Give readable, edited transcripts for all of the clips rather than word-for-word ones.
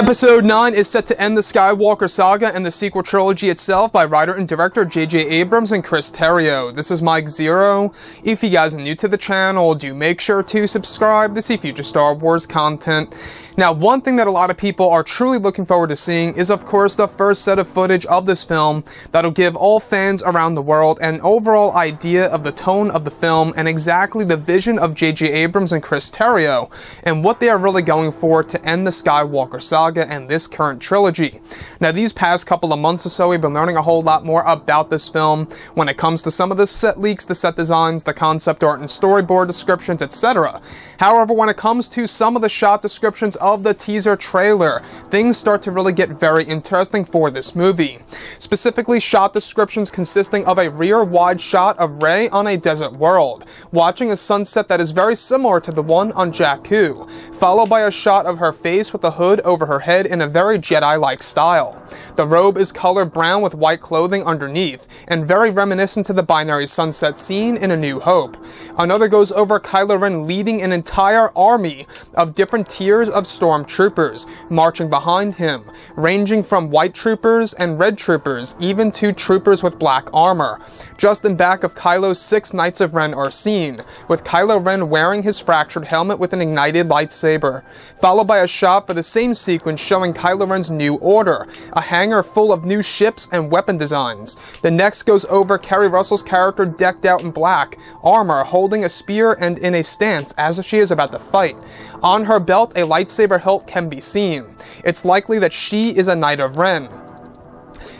Episode 9 is set to end the Skywalker saga and the sequel trilogy itself by writer and director J.J. Abrams and Chris Terrio. This is Mike Zero. If you guys are new to the channel, do make sure to subscribe to see future Star Wars content. Now, one thing that a lot of people are truly looking forward to seeing is, of course, the first set of footage of this film that'll give all fans around the world an overall idea of the tone of the film and exactly the vision of J.J. Abrams and Chris Terrio and what they are really going for to end the Skywalker saga and this current trilogy. Now, these past couple of months or so, we've been learning a whole lot more about this film when it comes to some of the set leaks, the set designs, the concept art and storyboard descriptions, etc. However, when it comes to some of the shot descriptions of the teaser trailer, things start to really get very interesting for this movie. Specifically, shot descriptions consisting of a rear wide shot of Rey on a desert world, watching a sunset that is very similar to the one on Jakku, followed by a shot of her face with a hood over her head in a very Jedi-like style. The robe is colored brown with white clothing underneath, and very reminiscent to the binary sunset scene in A New Hope. Another goes over Kylo Ren leading an entire army of different tiers of stormtroopers marching behind him, ranging from white troopers and red troopers, even to troopers with black armor. Just in back of Kylo's 6 Knights of Ren are seen, with Kylo Ren wearing his fractured helmet with an ignited lightsaber, followed by a shot for the same sequence showing Kylo Ren's New Order, a hangar full of new ships and weapon designs. The next goes over Kerry Russell's character decked out in black armor, holding a spear and in a stance as if she is about to fight. On her belt, a lightsaber hilt can be seen. It's likely that she is a Knight of Ren.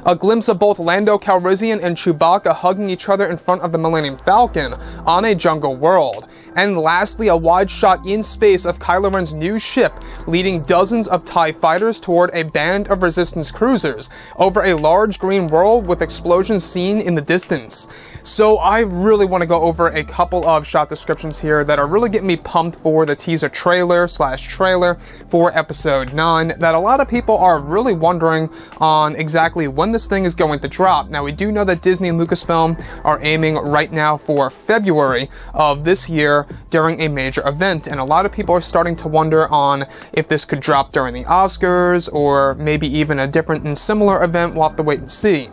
A glimpse of both Lando Calrissian and Chewbacca hugging each other in front of the Millennium Falcon on a jungle world. And lastly, a wide shot in space of Kylo Ren's new ship leading dozens of TIE fighters toward a band of Resistance cruisers over a large green world with explosions seen in the distance. So I really want to go over a couple of shot descriptions here that are really getting me pumped for the teaser trailer for episode 9 that a lot of people are really wondering on exactly when this thing is going to drop. Now, we do know that Disney and Lucasfilm are aiming right now for February of this year during a major event, and a lot of people are starting to wonder on if this could drop during the Oscars or maybe even a different and similar event. We'll have to wait and see.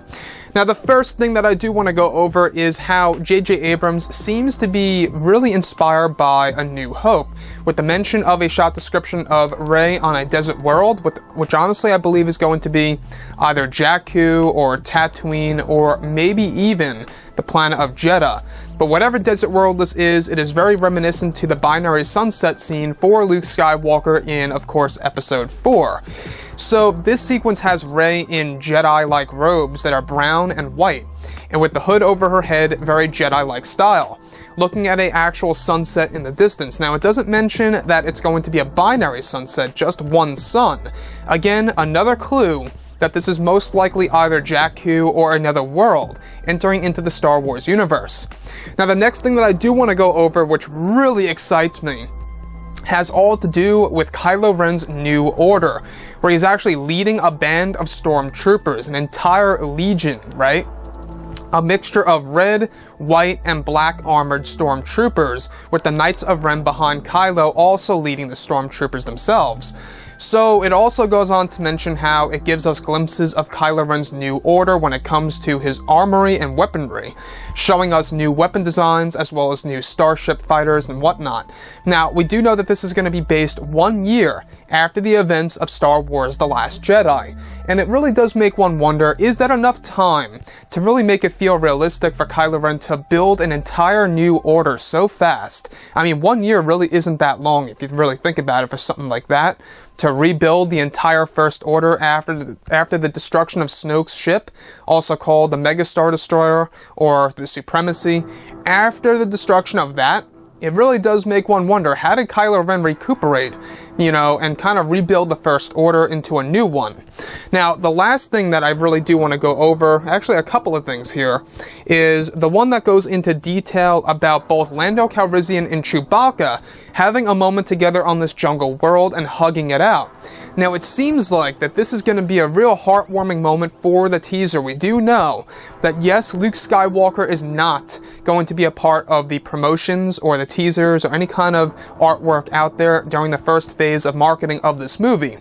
Now, the first thing that I do want to go over is how J.J. Abrams seems to be really inspired by A New Hope, with the mention of a shot description of Rey on a desert world, which honestly I believe is going to be either Jakku or Tatooine or maybe even the planet of Jeddah. But whatever desert world this is, it is very reminiscent to the binary sunset scene for Luke Skywalker in, of course, Episode 4. So this sequence has Rey in Jedi-like robes that are brown and white, and with the hood over her head, very Jedi-like style, looking at an actual sunset in the distance. Now, it doesn't mention that it's going to be a binary sunset, just one sun. Again, another clue that this is most likely either Jakku or another world entering into the Star Wars universe. Now, the next thing that I do want to go over, which really excites me, has all to do with Kylo Ren's New Order, where he's actually leading a band of stormtroopers, an entire legion, right? A mixture of red, white, and black armored stormtroopers, with the Knights of Ren behind Kylo also leading the stormtroopers themselves. So it also goes on to mention how it gives us glimpses of Kylo Ren's New Order when it comes to his armory and weaponry, showing us new weapon designs as well as new starship fighters and whatnot. Now, we do know that this is going to be based 1 year after the events of Star Wars The Last Jedi, and it really does make one wonder, is that enough time to really make it feel realistic for Kylo Ren to build an entire new order so fast? I mean, 1 year really isn't that long if you really think about it for something like that. To rebuild the entire First Order after the destruction of Snoke's ship, also called the Mega Star Destroyer or the Supremacy. After the destruction of that, it really does make one wonder, how did Kylo Ren recuperate, and kind of rebuild the First Order into a new one? Now, the last thing that I really do want to go over, actually a couple of things here, is the one that goes into detail about both Lando Calrissian and Chewbacca having a moment together on this jungle world and hugging it out. Now, it seems like that this is going to be a real heartwarming moment for the teaser. We do know that, yes, Luke Skywalker is not going to be a part of the promotions or the teasers or any kind of artwork out there during the first phase of marketing of this movie.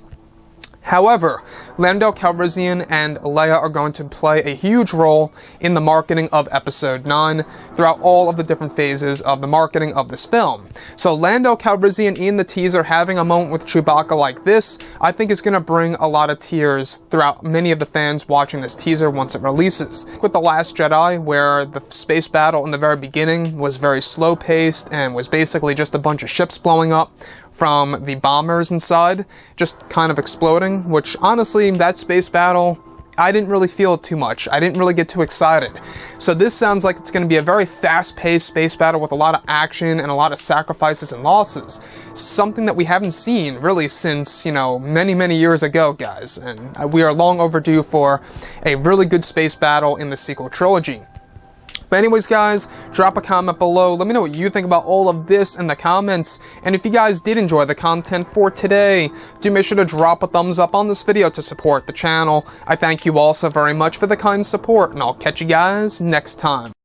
However, Lando Calrissian and Leia are going to play a huge role in the marketing of Episode 9 throughout all of the different phases of the marketing of this film. So Lando Calrissian in the teaser having a moment with Chewbacca like this, I think is going to bring a lot of tears throughout many of the fans watching this teaser once it releases. With The Last Jedi, where the space battle in the very beginning was very slow-paced and was basically just a bunch of ships blowing up from the bombers inside, just kind of exploding, which honestly, that space battle, I didn't really feel it too much. I didn't really get too excited. So this sounds like it's going to be a very fast-paced space battle with a lot of action and a lot of sacrifices and losses. Something that we haven't seen really since, many, many years ago, guys. And we are long overdue for a really good space battle in the sequel trilogy. But anyways, guys, drop a comment below. Let me know what you think about all of this in the comments. And if you guys did enjoy the content for today, do make sure to drop a thumbs up on this video to support the channel. I thank you all so very much for the kind support, and I'll catch you guys next time.